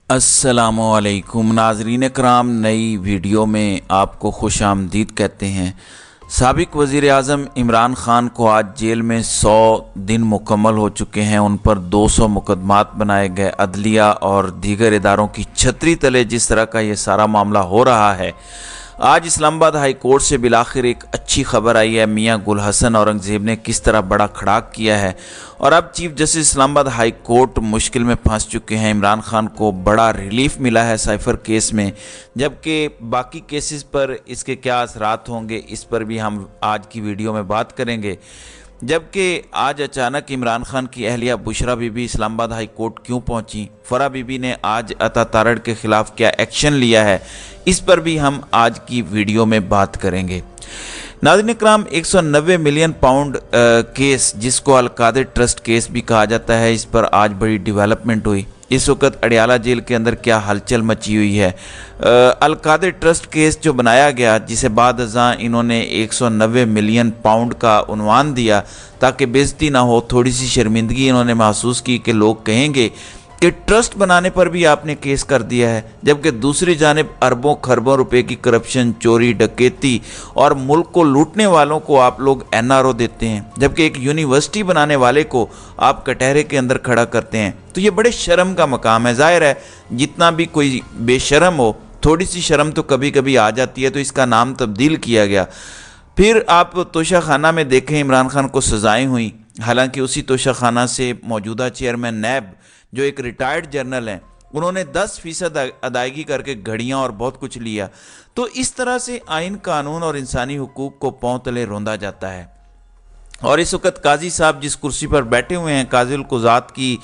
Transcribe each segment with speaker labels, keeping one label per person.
Speaker 1: अस्सलामुअलैकुम नाज़रीन कराम, नई वीडियो में आपको खुश आमदीद कहते हैं। साबिक वज़ीर आज़म इमरान ख़ान को आज जेल में 100 दिन मुकम्मल हो चुके हैं। उन पर 200 मुकदमात बनाए गए। अदलिया और दीगर इदारों की छतरी तले जिस तरह का ये सारा मामला हो रहा है, आज इस्लामाबाद हाई कोर्ट से बिलाखिर एक अच्छी खबर आई है। मियां गुल हसन औरंगज़ेब ने किस तरह बड़ा खड़ाक किया है और अब chief justice Islamabad high court मुश्किल में फंस चुके हैं। इमरान खान को बड़ा रिलीफ मिला है साइफर केस में, जबकि बाकी केसेस पर इसके क्या असरात होंगे इस पर भी हम आज की वीडियो में बात करेंगे। जबकि आज अचानक इमरान खान की अहलिया बुशरा बीबी इस्लामाबाद हाई कोर्ट क्यों पहुंची, फरा बीबी ने आज अता तारड़ के खिलाफ क्या एक्शन लिया है, इस पर भी हम आज की वीडियो में बात करेंगे। नाज़रीन इकराम, 190 मिलियन पाउंड केस जिसको अलकादिर ट्रस्ट केस भी कहा जाता है, इस पर आज बड़ी डेवलपमेंट हुई। इस वक्त अडियाला जेल के अंदर क्या हलचल मची हुई है। अलकादिर ट्रस्ट केस जो बनाया गया, जिसे बाद अज़ां इन्होंने 190 मिलियन पाउंड का उन्वान दिया ताकि बेइज्जती ना हो, थोड़ी सी शर्मिंदगी इन्होंने महसूस की कि लोग कहेंगे कि ट्रस्ट बनाने पर भी आपने केस कर दिया है, जबकि दूसरी जानिब अरबों खरबों रुपए की करप्शन, चोरी, डकैती और मुल्क को लूटने वालों को आप लोग एनआरओ देते हैं, जबकि एक यूनिवर्सिटी बनाने वाले को आप कटहरे के अंदर खड़ा करते हैं। तो ये बड़े शर्म का मकाम है। जाहिर है जितना भी कोई बेशरम हो, थोड़ी सी शर्म तो कभी कभी आ जाती है, तो इसका नाम तब्दील किया गया। फिर आप तोशा खाना में देखें, इमरान खान को सजाएं हुई, हालांकि उसी तोशा खाना से मौजूदा चेयरमैन नैब जो एक रिटायर्ड जर्नल हैं, उन्होंने 10% अदायगी करके घड़ियाँ और बहुत कुछ लिया। तो इस तरह से आइन, कानून और इंसानी हुकूक को पांव तले रौंदा जाता है। और इस वक्त काजी साहब जिस कुर्सी पर बैठे हुए हैं, काजिल कुज़ात की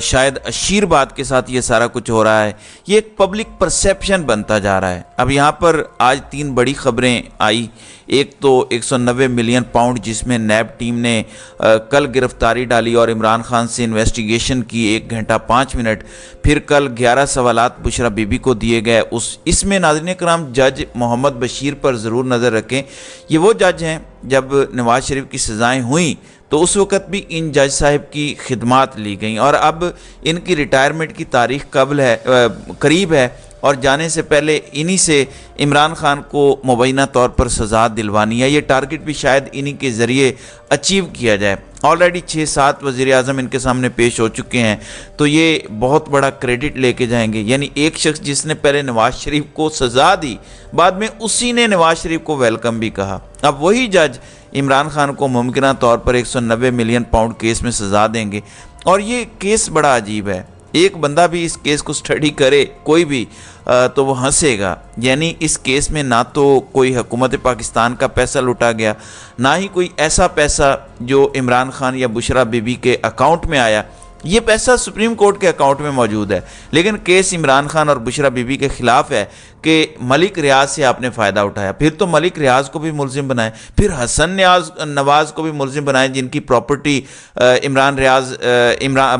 Speaker 1: शायद आशीर्वाद के साथ ये सारा कुछ हो रहा है। ये एक पब्लिक परसेप्शन बनता जा रहा है। अब यहाँ पर आज 3 बड़ी खबरें आई। एक तो 190 मिलियन पाउंड जिसमें नैब टीम ने कल गिरफ्तारी डाली और इमरान खान से इन्वेस्टिगेशन की 1 घंटा 5 मिनट। फिर कल 11 सवालात बुशरा बीबी को दिए गए। इसमें नाज़रीन कराम जज मोहम्मद बशीर पर ज़रूर नज़र रखें। ये वो जज हैं, जब नवाज शरीफ की सज़ाएँ हुई तो उस वक़्त भी इन जज साहब की खिदमात ली गई और अब इनकी रिटायरमेंट की तारीख करीब है और जाने से पहले इन्हीं से इमरान खान को मुबैना तौर पर सज़ा दिलवानी है। ये टारगेट भी शायद इन्हीं के ज़रिए अचीव किया जाए। ऑलरेडी 6-7 वज़ीर आज़म इनके सामने पेश हो चुके हैं, तो ये बहुत बड़ा क्रेडिट लेके जाएंगे। यानी एक शख्स जिसने पहले नवाज शरीफ को सज़ा दी, बाद में उसी ने नवाज शरीफ को वेलकम भी कहा। अब वही जज इमरान खान को मुमकिन तौर पर 190 मिलियन पाउंड केस में सज़ा देंगे। और ये केस बड़ा अजीब है। एक बंदा भी इस केस को स्टडी करे, कोई भी, तो वो हंसेगा। यानी इस केस में ना तो कोई हुकूमत पाकिस्तान का पैसा लुटा गया, ना ही कोई ऐसा पैसा जो इमरान खान या बुशरा बीबी के अकाउंट में आया। ये पैसा सुप्रीम कोर्ट के अकाउंट में मौजूद है, लेकिन केस इमरान खान और बुशरा बीबी के खिलाफ है कि मलिक रियाज से आपने फ़ायदा उठाया। फिर तो मलिक रियाज को भी मुलजिम बनाए, फिर हसन नवाज को भी मुलजिम बनाए जिनकी प्रॉपर्टी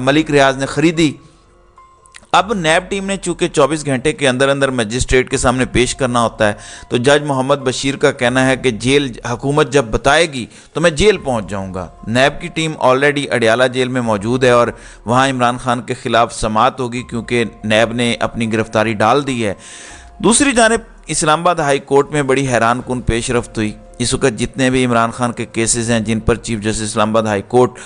Speaker 1: मलिक रियाज ने ख़रीदी। अब नैब टीम ने चूंकि 24 घंटे के अंदर अंदर मजिस्ट्रेट के सामने पेश करना होता है, तो जज मोहम्मद बशीर का कहना है कि जेल हुकूमत जब बताएगी तो मैं जेल पहुंच जाऊंगा। नैब की टीम ऑलरेडी अडियाला जेल में मौजूद है और वहां इमरान खान के खिलाफ समाअत होगी, क्योंकि नैब ने अपनी गिरफ्तारी डाल दी है। दूसरी जानिब इस्लामाबाद हाई कोर्ट में बड़ी हैरान कुन पेशरफ्त हुई। इस वक्त जितने भी इमरान खान के केसेस हैं जिन पर chief justice Islamabad high court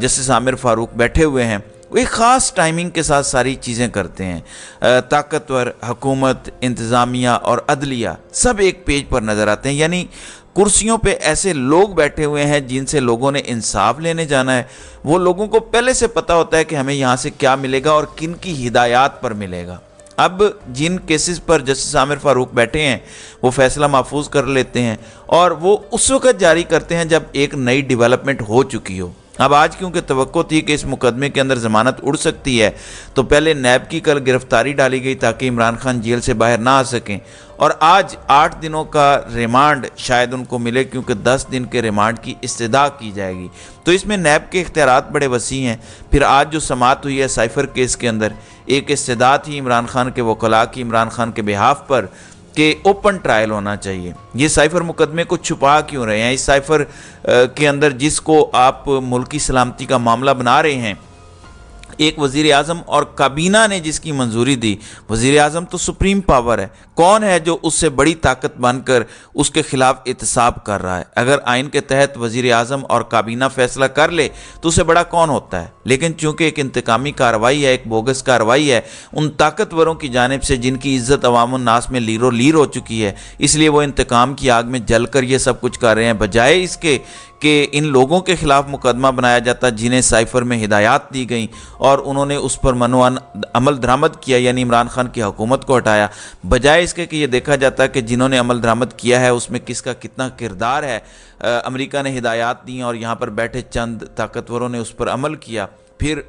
Speaker 1: justice Aamir Farooq बैठे हुए हैं, वो एक ख़ास टाइमिंग के साथ सारी चीज़ें करते हैं। ताकतवर हुकूमत, इंतज़ामिया और अदलिया सब एक पेज पर नज़र आते हैं। यानी कुर्सियों पे ऐसे लोग बैठे हुए हैं जिनसे लोगों ने इंसाफ लेने जाना है। वो लोगों को पहले से पता होता है कि हमें यहाँ से क्या मिलेगा और किन की हिदायत पर मिलेगा। अब जिन केसेस पर जस्टिस आमिर फारूक बैठे हैं वो फैसला महफूज कर लेते हैं और वो उस वक़्त जारी करते हैं जब एक नई डेवलपमेंट हो चुकी हो। अब आज क्योंकि तवक्को थी कि इस मुकदमे के अंदर ज़मानत उड़ सकती है, तो पहले नैब की कल गिरफ्तारी डाली गई ताकि इमरान खान जेल से बाहर ना आ सकें। और आज 8 दिनों का रिमांड शायद उनको मिले, क्योंकि 10 दिन के रिमांड की इस्तदा की जाएगी। तो इसमें नैब के इख्तियारात बड़े वसी हैं। फिर आज जो समाअत हुई है साइफर केस के अंदर, एक इस्तदा थी इमरान खान के वकला की इमरान खान के बिहाफ पर कि ओपन ट्रायल होना चाहिए। ये साइफर मुकदमे को छुपा क्यों रहे हैं? इस साइफर के अंदर जिसको आप मुल्की सलामती का मामला बना रहे हैं, ایک وزیر اعظم اور کابینہ نے جس کی منظوری دی، وزیر اعظم تو سپریم پاور ہے، کون ہے جو اس سے بڑی طاقت بن کر اس کے خلاف احتساب کر رہا ہے؟ اگر آئین کے تحت وزیر اعظم اور کابینہ فیصلہ کر لے تو اسے بڑا کون ہوتا ہے؟ لیکن چونکہ ایک انتقامی کارروائی ہے، ایک بوگس کارروائی ہے ان طاقتوروں کی جانب سے جن کی عزت عوام الناس میں لیر و لیر ہو چکی ہے، اس لیے وہ انتقام کی آگ میں جل کر یہ سب کچھ کر رہے ہیں، بجائے اس کے کہ ان لوگوں کے خلاف مقدمہ بنایا جاتا جنہیں سائفر میں ہدایات دی گئیں اور انہوں نے اس پر منوان عمل درآمد کیا، یعنی عمران خان کی حکومت کو ہٹایا، بجائے اس کے کہ یہ دیکھا جاتا کہ جنہوں نے عمل درآمد کیا ہے اس میں کس کا کتنا کردار ہے۔ امریکہ نے ہدایات دیں اور یہاں پر بیٹھے چند طاقتوروں نے اس پر عمل کیا، پھر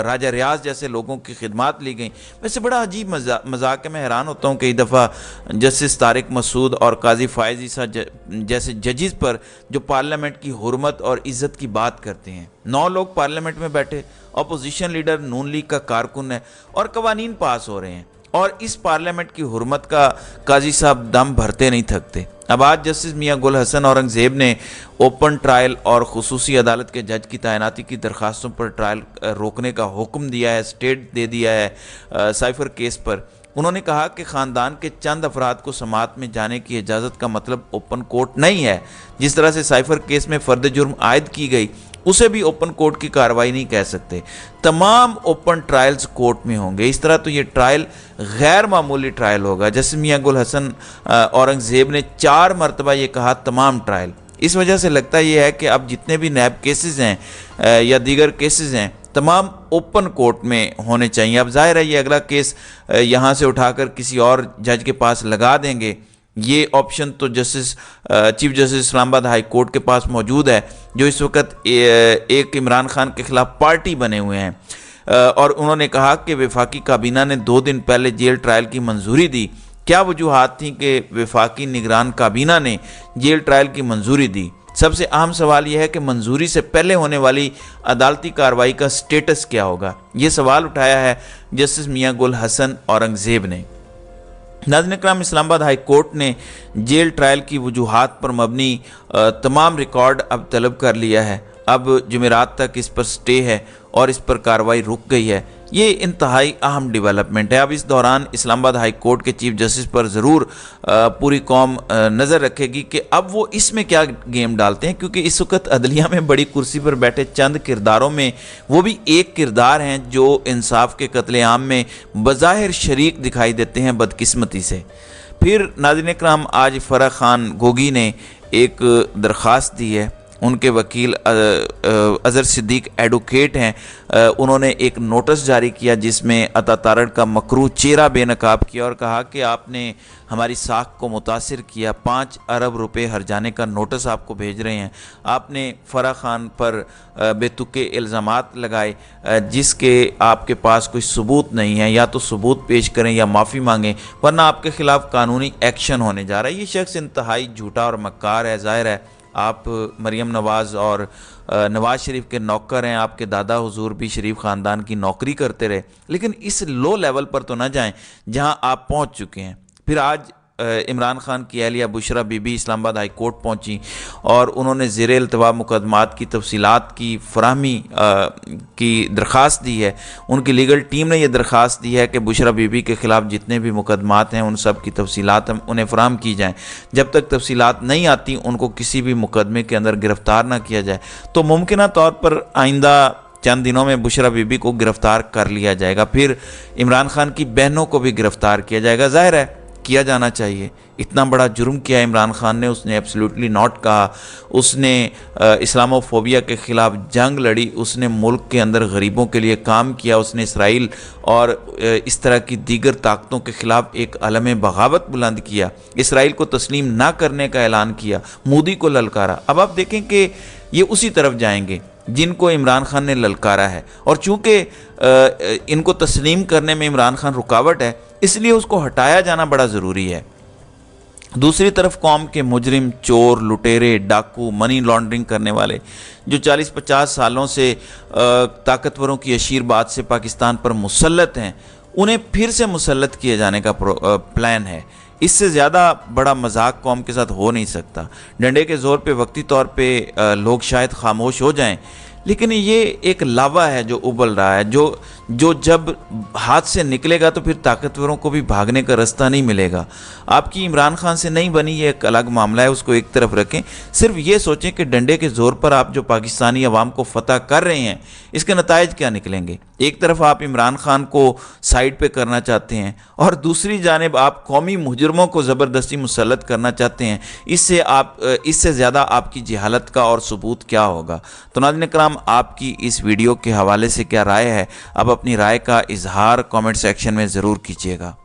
Speaker 1: راجہ ریاض جیسے لوگوں کی خدمات لی گئیں۔ ویسے بڑا عجیب مذاق ہے، میں حیران ہوتا ہوں کئی دفعہ جسٹس طارق مسعود اور قاضی فائز عیسیٰ جیسے ججز پر جو پارلیمنٹ کی حرمت اور عزت کی بات کرتے ہیں۔ 9 لوگ پارلیمنٹ میں بیٹھے، اپوزیشن لیڈر نون لیگ کا کارکن ہے اور قوانین پاس ہو رہے ہیں، اور اس پارلیمنٹ کی حرمت کا قاضی صاحب دم بھرتے نہیں تھکتے۔ اب آج جسٹس میاں گل حسن اورنگزیب نے اوپن ٹرائل اور خصوصی عدالت کے جج کی تعیناتی کی درخواستوں پر ٹرائل روکنے کا حکم دیا ہے، اسٹیٹ دے دیا ہے سائفر کیس پر۔ انہوں نے کہا کہ خاندان کے چند افراد کو سماعت میں جانے کی اجازت کا مطلب اوپن کورٹ نہیں ہے۔ جس طرح سے سائفر کیس میں فرد جرم عائد کی گئی اسے بھی اوپن کورٹ کی کارروائی نہیں کہہ سکتے، تمام اوپن ٹرائلز کورٹ میں ہوں گے۔ اس طرح تو یہ ٹرائل غیر معمولی ٹرائل ہوگا۔ جیسے میاں گل حسن اورنگزیب نے 4 مرتبہ یہ کہا تمام ٹرائل۔ اس وجہ سے لگتا یہ ہے کہ اب جتنے بھی نیب کیسز ہیں یا دیگر کیسز ہیں تمام اوپن کورٹ میں ہونے چاہیے۔ اب ظاہر ہے یہ اگلا کیس یہاں سے اٹھا کر کسی اور جج کے پاس لگا دیں گے، یہ آپشن تو چیف جسٹس اسلام آباد ہائی کورٹ کے پاس موجود ہے، جو اس وقت ایک عمران خان کے خلاف پارٹی بنے ہوئے ہیں، اور انہوں نے کہا کہ وفاقی کابینہ نے 2 دن پہلے جیل ٹرائل کی منظوری دی۔ کیا وجوہات تھیں کہ وفاقی نگران کابینہ نے جیل ٹرائل کی منظوری دی؟ سب سے اہم سوال یہ ہے کہ منظوری سے پہلے ہونے والی عدالتی کارروائی کا سٹیٹس کیا ہوگا؟ یہ سوال اٹھایا ہے جسٹس میاں گل حسن اورنگزیب نے۔ ناظرین اکرام، اسلام آباد ہائی کورٹ نے جیل ٹرائل کی وجوہات پر مبنی تمام ریکارڈ اب طلب کر لیا ہے۔ اب جمعرات تک اس پر سٹے ہے اور اس پر کارروائی رک گئی ہے۔ یہ انتہائی اہم ڈیولپمنٹ ہے۔ اب اس دوران اسلام آباد ہائی کورٹ کے چیف جسٹس پر ضرور پوری قوم نظر رکھے گی کہ اب وہ اس میں کیا گیم ڈالتے ہیں، کیونکہ اس وقت عدلیہ میں بڑی کرسی پر بیٹھے چند کرداروں میں وہ بھی ایک کردار ہیں جو انصاف کے قتل عام میں بظاہر شریک دکھائی دیتے ہیں بدقسمتی سے۔ پھر ناظرین اکرام، آج فرح خان گوگی نے ایک درخواست دی ہے۔ ان کے وکیل اظہر صدیق ایڈوکیٹ ہیں، انہوں نے ایک نوٹس جاری کیا جس میں عطا تارڑ کا مکروہ چہرہ بے نقاب کیا اور کہا کہ آپ نے ہماری ساکھ کو متاثر کیا، 5 ارب روپے ہرجانے کا نوٹس آپ کو بھیج رہے ہیں۔ آپ نے فرح خان پر بے تکے الزامات لگائے جس کے آپ کے پاس کوئی ثبوت نہیں ہے، یا تو ثبوت پیش کریں یا معافی مانگیں، ورنہ آپ کے خلاف قانونی ایکشن ہونے جا رہا ہے۔ یہ شخص انتہائی جھوٹا اور مکار ہے۔ ظاہر ہے آپ مریم نواز اور نواز شریف کے نوکر ہیں، آپ کے دادا حضور بھی شریف خاندان کی نوکری کرتے رہے، لیکن اس لو لیول پر تو نہ جائیں جہاں آپ پہنچ چکے ہیں۔ پھر آج عمران خان کی اہلیہ بشرا بی بی اسلام آباد ہائی کورٹ پہنچی اور انہوں نے زیر التوا مقدمات کی تفصیلات کی فراہمی کی درخواست دی ہے۔ ان کی لیگل ٹیم نے یہ درخواست دی ہے کہ بشرا بی بی کے خلاف جتنے بھی مقدمات ہیں ان سب کی تفصیلات انہیں فراہم کی جائیں۔ جب تک تفصیلات نہیں آتی ان کو کسی بھی مقدمے کے اندر گرفتار نہ کیا جائے، تو ممکنہ طور پر آئندہ چند دنوں میں بشرا بی بی کو گرفتار کر لیا جائے گا۔ پھر عمران خان کی بہنوں کو بھی گرفتار کیا جائے گا۔ ظاہر ہے کیا جانا چاہیے، اتنا بڑا جرم کیا عمران خان نے، اس نے ایبسلیوٹلی ناٹ کہا، اس نے اسلامو فوبیا کے خلاف جنگ لڑی، اس نے ملک کے اندر غریبوں کے لیے کام کیا، اس نے اسرائیل اور اس طرح کی دیگر طاقتوں کے خلاف ایک علم بغاوت بلند کیا، اسرائیل کو تسلیم نہ کرنے کا اعلان کیا، مودی کو للکارا۔ اب آپ دیکھیں کہ یہ اسی طرف جائیں گے جن کو عمران خان نے للکارا ہے، اور چونکہ ان کو تسلیم کرنے میں عمران خان رکاوٹ ہے، اس لیے اس کو ہٹایا جانا بڑا ضروری ہے۔ دوسری طرف قوم کے مجرم، چور، لٹیرے، ڈاکو، منی لانڈرنگ کرنے والے جو 40-50 سالوں سے طاقتوروں کی اشیر بات سے پاکستان پر مسلط ہیں، انہیں پھر سے مسلط کیے جانے کا پلان ہے۔ اس سے زیادہ بڑا مذاق قوم کے ساتھ ہو نہیں سکتا۔ ڈنڈے کے زور پہ وقتی طور پہ لوگ شاید خاموش ہو جائیں، लेकिन ये एक लावा है जो उबल रहा है, जो जब हाथ से निकलेगा तो फिर ताकतवरों को भी भागने का रास्ता नहीं मिलेगा। आपकी इमरान खान से नहीं बनी, ये एक अलग मामला है, उसको एक तरफ रखें। सिर्फ ये सोचें कि डंडे के ज़ोर पर आप जो पाकिस्तानी अवाम को फतह कर रहे हैं, इसके नताइज क्या निकलेंगे। एक तरफ आप इमरान खान को साइड पे करना चाहते हैं और दूसरी जानिब आप कौमी मुजरमों को ज़बरदस्ती मुसल्लत करना चाहते हैं। इससे ज़्यादा आपकी जहालत का और सबूत क्या होगा। तो नाज़रीन कराम, आपकी इस वीडियो के हवाले से क्या राय है, आप अपनी राय का इजहार कमेंट सेक्शन में ज़रूर कीजिएगा।